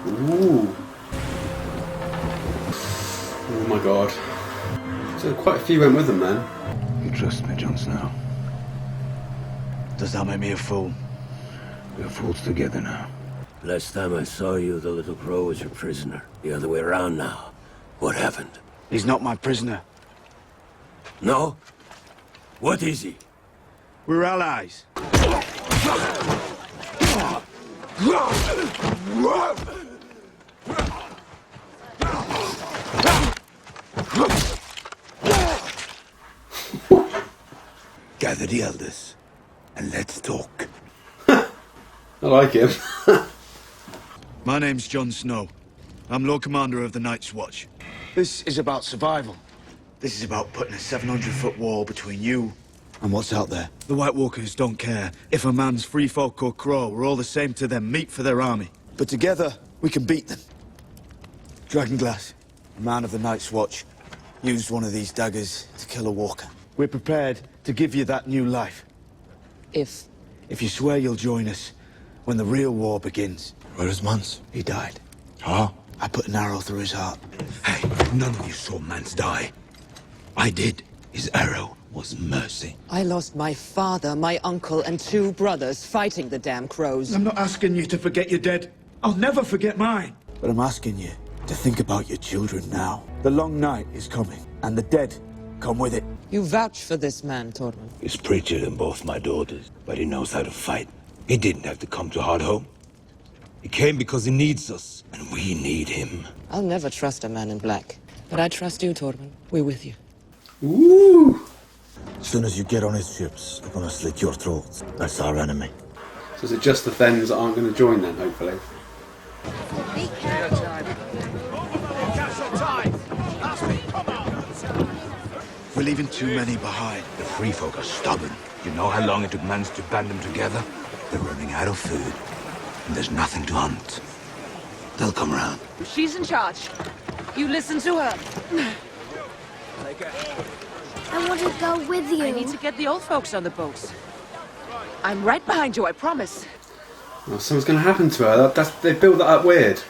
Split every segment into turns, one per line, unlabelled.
Ooh. Oh my god. So quite a few went with them then.
You trust me, Jon Snow?
Does that make me a fool?
We're fools together now.
Last time I saw you, the little crow was your prisoner. The other way around now. What happened?
He's not my prisoner.
No? What is he?
We're allies.
Gather the elders, and let's talk.
I like him.
My name's Jon Snow. I'm Lord Commander of the Night's Watch. This is about survival. This is about putting a 700-foot wall between you and what's out there. The White Walkers don't care if a man's free folk or crow. We're all the same to them, meat for their army. But together, we can beat them. Dragonglass, a man of the Night's Watch, used one of these daggers to kill a walker. We're prepared to give you that new life. If you swear you'll join us when the real war begins.
Where is Mans?
He died.
Huh?
I put an arrow through his heart.
Hey, none of you saw Mans die. I did. His arrow was mercy.
I lost my father, my uncle, and 2 brothers fighting the damn crows.
I'm not asking you to forget your dead. I'll never forget mine. But I'm asking you to think about your children now. The long night is coming, and the dead come with it.
You vouch for this man, Tormund.
He's prettier than both my daughters, but he knows how to fight. He didn't have to come to Hardhome. He came because he needs us, and we need him.
I'll never trust a man in black. But I trust you, Tormund. We're with you.
Ooh.
As soon as you get on his ships, they're gonna slit your throats. That's our enemy.
So is it just the Thens that aren't going to join then, hopefully?
Be careful.
We're leaving too many behind.
The free folk are stubborn. You know how long it took Mans to band them together? They're running out of food, and there's nothing to hunt. They'll come around.
She's in charge. You listen to her.
I want to go with you.
I need to get the old folks on the boats. I'm right behind you, I promise.
Oh, something's going to happen to her. They built that up weird.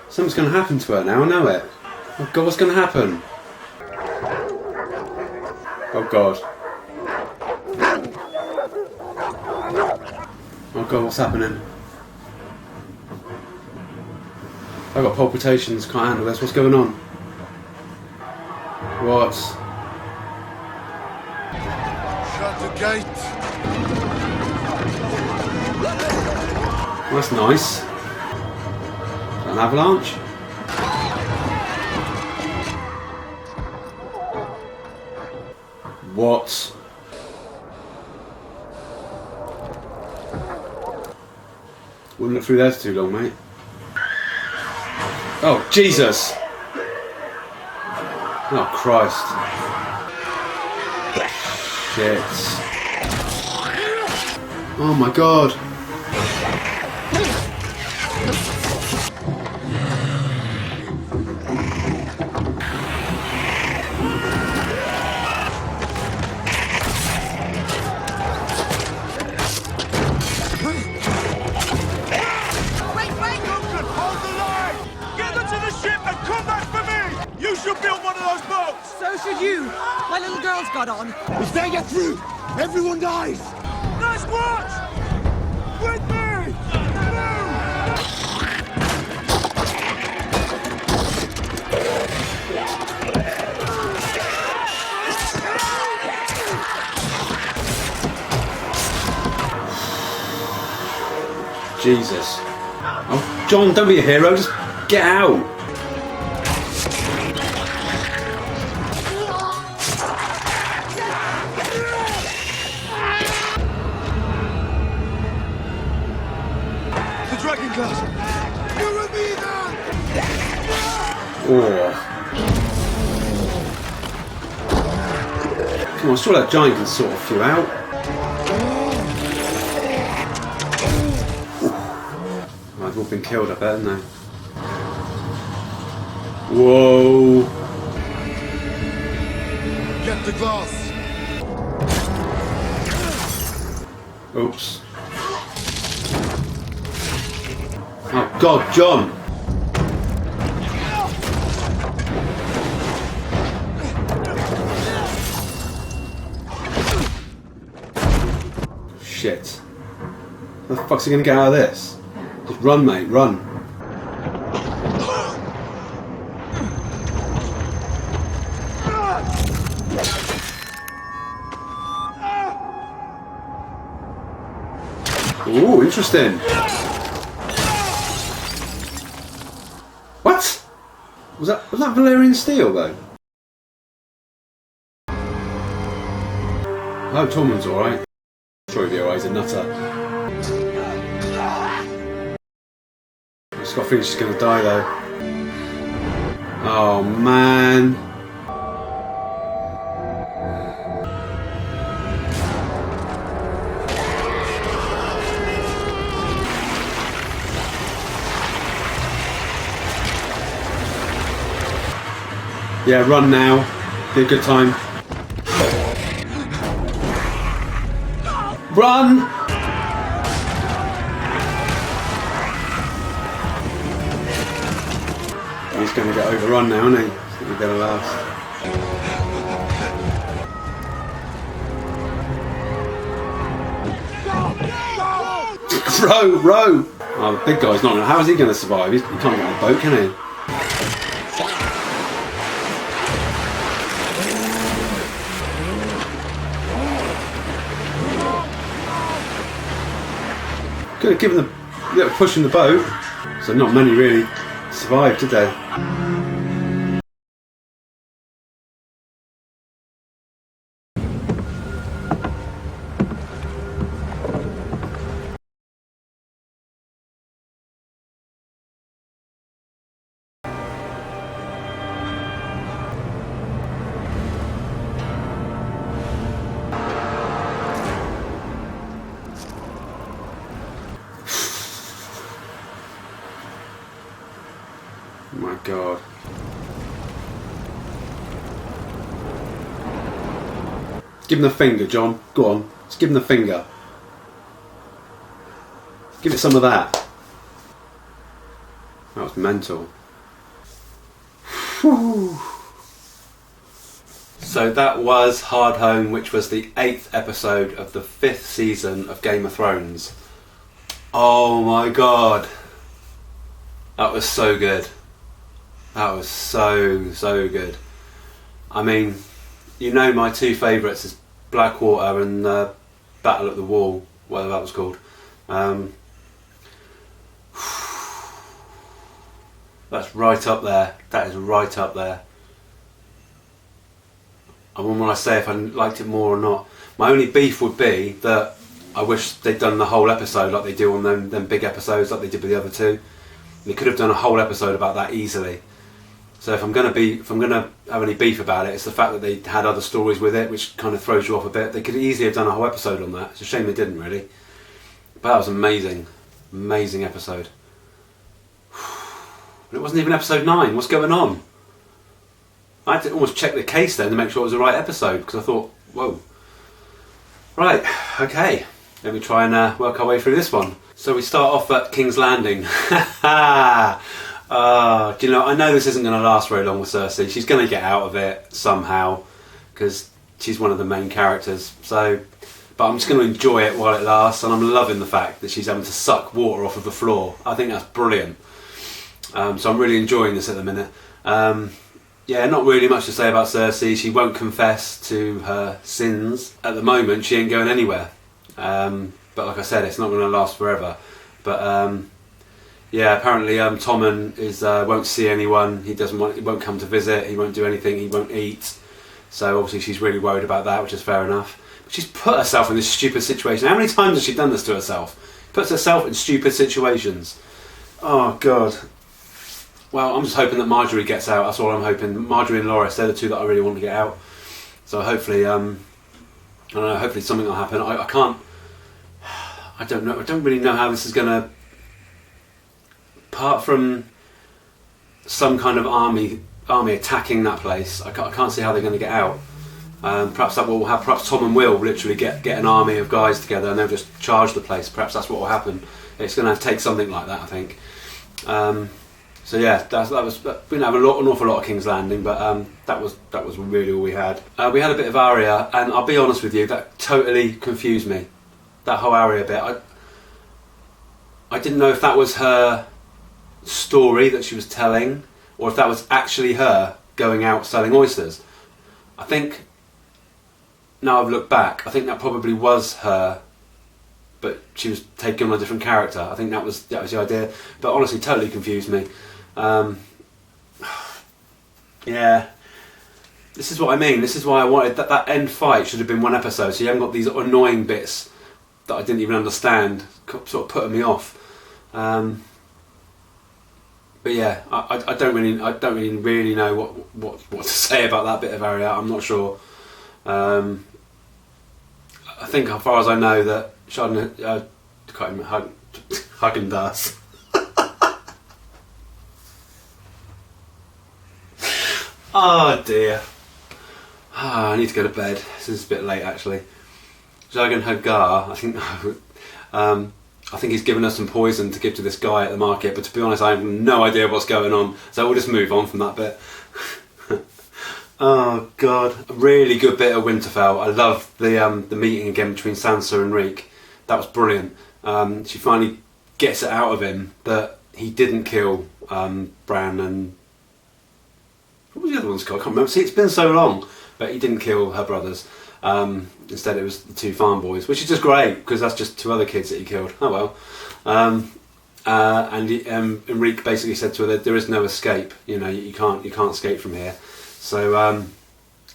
Something's going to happen to her now, I know it. Oh god, what's going to happen? Oh god. Oh god, what's happening? I've got palpitations, can't handle this. What's going on? What?
Shut the gate.
That's nice. An avalanche? What? Wouldn't look through there for too long, mate. Oh, Jesus! Oh, Christ. Shit. Oh my god.
So should you. My little girl's got on.
If they get through, everyone dies.
Nice watch! With me!
Jesus. Oh, Jon, don't be a hero, just get out.
The Dragonglass.
You and me then!
Oh. Come on, surely that giant can sort a few out. Oh, they've all been killed, I bet, haven't they? Whoa.
Get the glass.
Oops. Oh God, Jon! shit. How the fuck's he gonna get out of this? Just run, mate, run. Ooh, interesting. What? Was that Valerian steel though? Oh, Tormund's alright. I'm sure he'll be alright, he's a nutter. I've got a feeling she's gonna die though. Oh man. Yeah, run now. Be a good time. Run! He's going to get overrun now, isn't he? It's going to last. Row! Oh, the big guy's not. How is he going to survive? He can't get on a boat, can he? Could have given the little push in the boat, so not many really survived, did they? Oh my god. Give him the finger, John. Go on. Just give him the finger. Give it some of that. That was mental. Whew. So that was Hardhome, which was the 8th episode of the 5th season of Game of Thrones. Oh my god. That was so good. That was so good. I mean, you know my two favourites is Blackwater and Battle at the Wall, whatever that was called. That's right up there. That is right up there. I wouldn't want to say if I liked it more or not. My only beef would be that I wish they'd done the whole episode like they do on them big episodes like they did with the other two. They could have done a whole episode about that easily. So if I'm gonna have any beef about it, it's the fact that they had other stories with it, which kind of throws you off a bit. They could easily have done a whole episode on that. It's a shame they didn't, really. But that was amazing, amazing episode. It wasn't even episode 9. What's going on? I had to almost check the case then to make sure it was the right episode, because I thought, whoa. Right, okay. Let me try and work our way through this one. So we start off at King's Landing. Do you know, I know this isn't going to last very long with Cersei. She's going to get out of it somehow, because she's one of the main characters. So, but I'm just going to enjoy it while it lasts, and I'm loving the fact that she's having to suck water off of the floor. I think that's brilliant. So I'm really enjoying this at the minute. Yeah, not really much to say about Cersei. She won't confess to her sins. At the moment, she ain't going anywhere. But like I said, it's not going to last forever. But yeah, apparently Tommen won't see anyone. He won't come to visit. He won't do anything. He won't eat. So obviously she's really worried about that, which is fair enough. But she's put herself in this stupid situation. How many times has she done this to herself? Puts herself in stupid situations. Oh God. Well, I'm just hoping that Marjorie gets out. That's all I'm hoping. Marjorie and Loras, they're the two that I really want to get out. So hopefully, I don't know. Hopefully something will happen. I can't. I don't know. I don't really know how this is going to. Apart from some kind of army attacking that place, I can't see how they're going to get out. Perhaps that will happen. Perhaps Tom and Will literally get an army of guys together and they'll just charge the place. Perhaps that's what will happen. It's going to take something like that, I think. So yeah, that was. We didn't have an awful lot of King's Landing, but that was really all we had. We had a bit of Arya, and I'll be honest with you, that totally confused me. that whole area bit. I didn't know if that was her story that she was telling, or if that was actually her going out selling oysters. I think, now I've looked back, I think that probably was her, but she was taking on a different character. I think that was the idea, but honestly, totally confused me. Yeah, this is what I mean. This is why I wanted that end fight should have been one episode, so you haven't got these annoying bits that I didn't even understand, sort of putting me off. But yeah, I don't really know what to say about that bit of area. I'm not sure. I think, as far as I know, that Haagen-Dazs. Oh dear. I need to go to bed. This is a bit late actually. Jagan Hagar, I think he's given us some poison to give to this guy at the market, but to be honest, I have no idea what's going on, so we'll just move on from that bit. Oh god, a really good bit of Winterfell. I love the meeting again between Sansa and Reek. That was brilliant. She finally gets it out of him that he didn't kill Bran and... what was the other one's called? I can't remember. See, it's been so long, but he didn't kill her brothers. Instead it was the 2 farm boys, which is just great because that's just 2 other kids that he killed. Oh well. And Enrique basically said to her that there is no escape. You know, you can't escape from here. So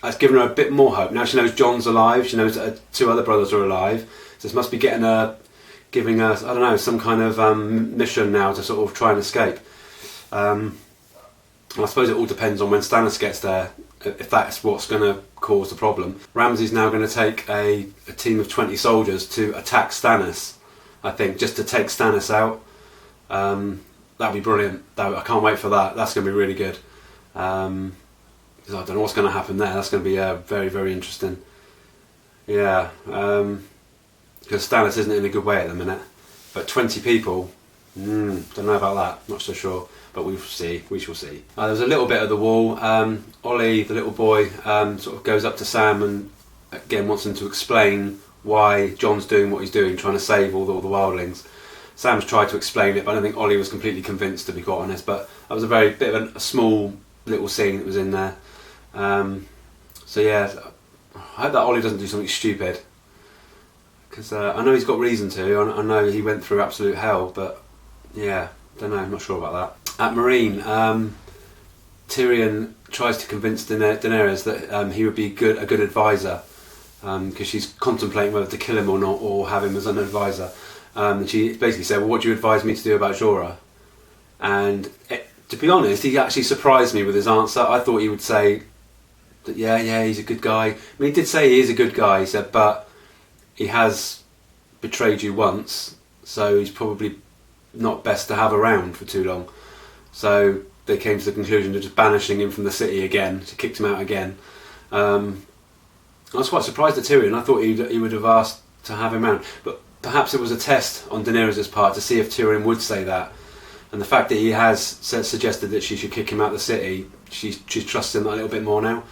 that's given her a bit more hope. Now she knows Jon's alive. She knows that her 2 other brothers are alive. So this must be giving her, I don't know, some kind of mission now to sort of try and escape. And I suppose it all depends on when Stannis gets there, if that's what's going to cause the problem. Ramsay's now going to take a team of 20 soldiers to attack Stannis, I think, just to take Stannis out. That'd be brilliant. I can't wait for that. That's going to be really good. Because I don't know what's going to happen there. That's going to be very, very interesting. Yeah, because Stannis isn't in a good way at the minute. But 20 people, don't know about that. Not so sure. But we shall see. There's a little bit of the wall. Ollie, the little boy, sort of goes up to Sam and again wants him to explain why Jon's doing what he's doing, trying to save all the wildlings. Sam's tried to explain it, but I don't think Ollie was completely convinced, to be quite honest. But that was a very bit of a small little scene that was in there. So yeah, I hope that Ollie doesn't do something stupid, because I know he's got reason to. I know he went through absolute hell, but yeah, don't know. I'm not sure about that. At Marine, Tyrion tries to convince Daenerys that he would be a good advisor, because she's contemplating whether to kill him or not, or have him as an advisor. And she basically said, well, what do you advise me to do about Jorah? And to be honest, he actually surprised me with his answer. I thought he would say that yeah, he's a good guy. I mean, he did say he is a good guy, he said, but he has betrayed you once, so he's probably not best to have around for too long. So they came to the conclusion of just banishing him from the city again. She kicked him out again. I was quite surprised at Tyrion. I thought he would have asked to have him around, but perhaps it was a test on Daenerys' part to see if Tyrion would say that. And the fact that he has suggested that she should kick him out of the city, she trusts him a little bit more now.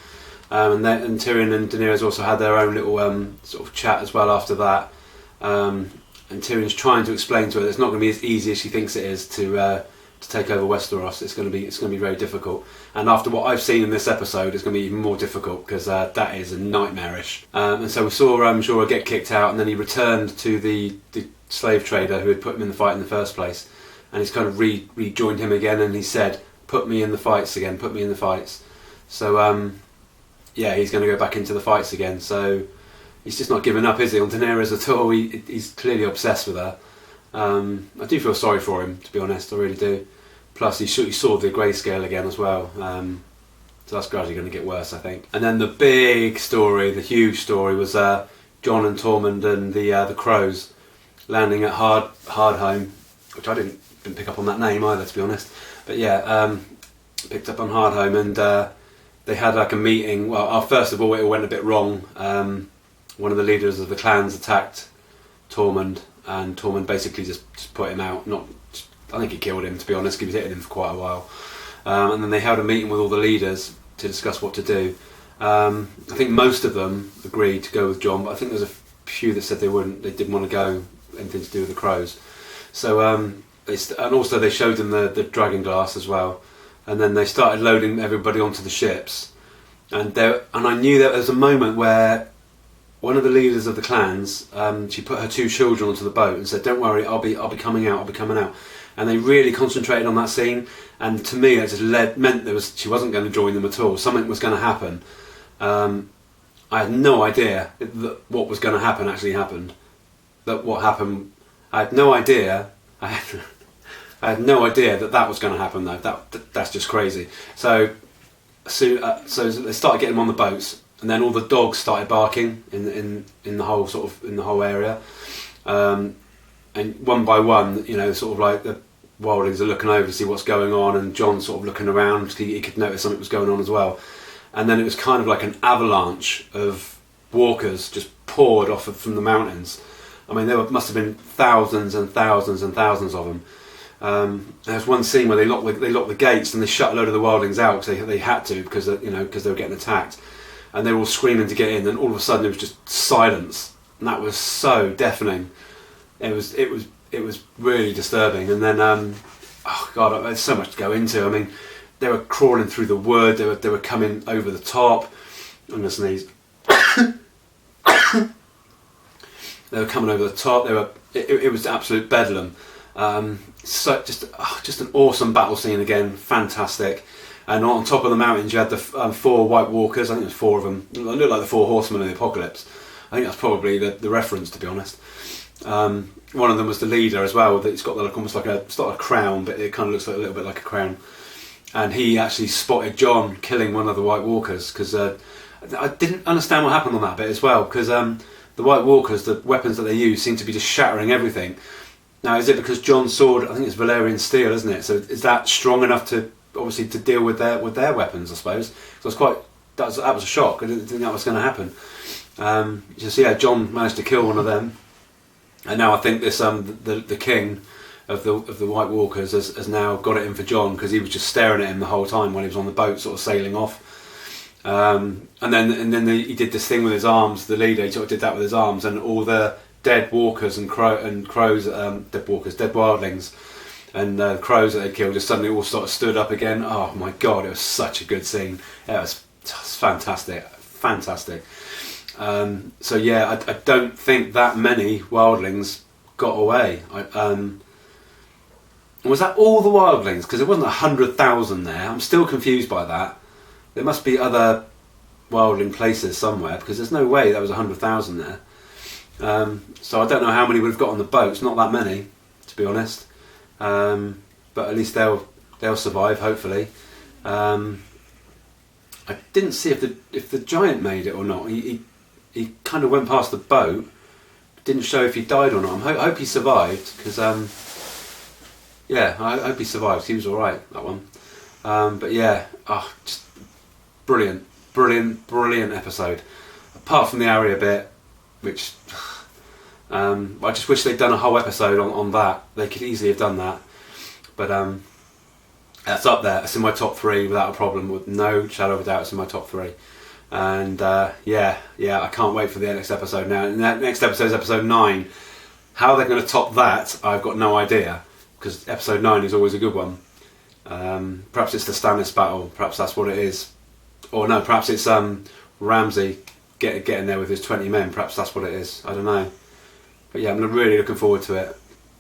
And Tyrion and Daenerys also had their own little sort of chat as well after that. And Tyrion's trying to explain to her that it's not going to be as easy as she thinks it is to take over Westeros. It's going to be very difficult. And after what I've seen in this episode, it's going to be even more difficult, because that is nightmarish. And so we saw Jorah get kicked out, and then he returned to the slave trader who had put him in the fight in the first place. And he's kind of rejoined him again, and he said, "Put me in the fights again. Put me in the fights." So yeah, he's going to go back into the fights again. So he's just not giving up, is he, on Daenerys at all? He's clearly obsessed with her. I do feel sorry for him, to be honest. I really do. Plus, he saw the grayscale again as well. So that's gradually going to get worse, I think. And then the big story, the huge story, was Jon and Tormund and the Crows landing at Hardhome, which I didn't pick up on that name either, to be honest. But yeah, picked up on Hardhome, and they had like a meeting. Well, first of all, it went a bit wrong. One of the leaders of the clans attacked Tormund, and Tormund basically just put him out. I think he killed him, to be honest. He was hitting him for quite a while. And then they held a meeting with all the leaders to discuss what to do. I think most of them agreed to go with Jon, but I think there's few that said they didn't want to go anything to do with the crows. So and also they showed them the dragon glass as well, and then they started loading everybody onto the ships, and I knew that there was a moment where one of the leaders of the clans, she put her 2 children onto the boat and said, "Don't worry, I'll be coming out. I'll be coming out." And they really concentrated on that scene, and to me, it just meant she wasn't going to join them at all. Something was going to happen. I had no idea that what was going to happen actually happened. That what happened, I had no idea. I had no idea that was going to happen though. That's just crazy. So they started getting them on the boats, and then all the dogs started barking in the whole area, and one by one, sort of like the wildlings are looking over to see what's going on, and John's sort of looking around because he could notice something was going on as well. And then it was kind of like an avalanche of walkers just poured off from the mountains. I mean, must have been thousands and thousands and thousands of them. There's one scene where they locked the gates and they shut a load of the wildlings out because they had to, because they were getting attacked, and they were all screaming to get in. And all of a sudden, it was just silence, and that was so deafening. It was really disturbing. And then, oh God, there's so much to go into. I mean, they were crawling through the wood. They were coming over the top. I'm gonna sneeze. They were coming over the top. It was absolute bedlam. So just an awesome battle scene again. Fantastic. And on top of the mountains, you had the 4 White Walkers. I think there's 4 of them. They looked like the 4 Horsemen of the Apocalypse. I think that's probably the reference, to be honest. One of them was the leader as well. It's got almost like it's not a crown, but it kind of looks like a little bit like a crown. And he actually spotted John killing one of the White Walkers, because I didn't understand what happened on that bit as well, because the White Walkers, the weapons that they use, seem to be just shattering everything. Now, is it because John's sword, I think it's Valyrian steel, isn't it? So is that strong enough to deal with their weapons, I suppose? So that was a shock. I didn't think that was going to happen. John managed to kill one of them, and now I think this the king of the White Walkers has now got it in for John, because he was just staring at him the whole time while he was on the boat, sort of sailing off. And then he did this thing with his arms. The leader, he sort of did that with his arms, and all the dead walkers and crows, dead wildlings, and crows that they killed just suddenly all sort of stood up again. Oh my God, it was such a good scene. It was fantastic. So yeah, I don't think that many wildlings got away. Was that all the wildlings? Because there wasn't 100,000 there. I'm still confused by that. There must be other wildling places somewhere, because there's no way there was 100,000 there. So I don't know how many would have got on the boats. Not that many, to be honest. But at least they'll survive, hopefully. I didn't see if the giant made it or not. He kind of went past the boat. Didn't show if he died or not. I hope he survived, because I hope he survived. He was all right, that one. But yeah, just brilliant episode. Apart from the Arya bit, which I just wish they'd done a whole episode on that. They could easily have done that. But that's up there. It's in my top 3 without a problem, with no shadow of a doubt. It's in my top 3. And I can't wait for the next episode now. And that next episode is episode 9. How they're going to top that, I've got no idea, because episode 9 is always a good one. Perhaps it's the Stannis battle. Perhaps that's what it is. Or no, perhaps it's Ramsay getting there with his 20 men. Perhaps that's what it is. I don't know. But yeah, I'm really looking forward to it.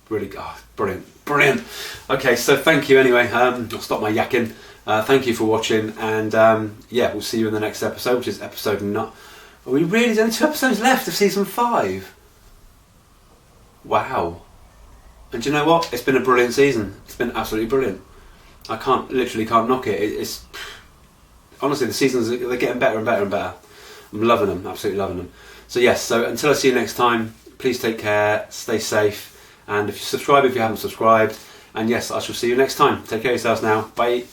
Really, brilliant. Okay, so thank you anyway. I'll stop my yakking. Thank you for watching, and we'll see you in the next episode, which is episode 9. Are we really? There's only 2 episodes left of season 5. Wow. And do you know what? It's been a brilliant season. It's been absolutely brilliant. I literally can't knock it. It's honestly, the seasons, they're getting better and better and better. I'm loving them, absolutely loving them. So yes, so until I see you next time, please take care, stay safe, and if you subscribe if you haven't subscribed, and yes, I shall see you next time. Take care of yourselves now. Bye.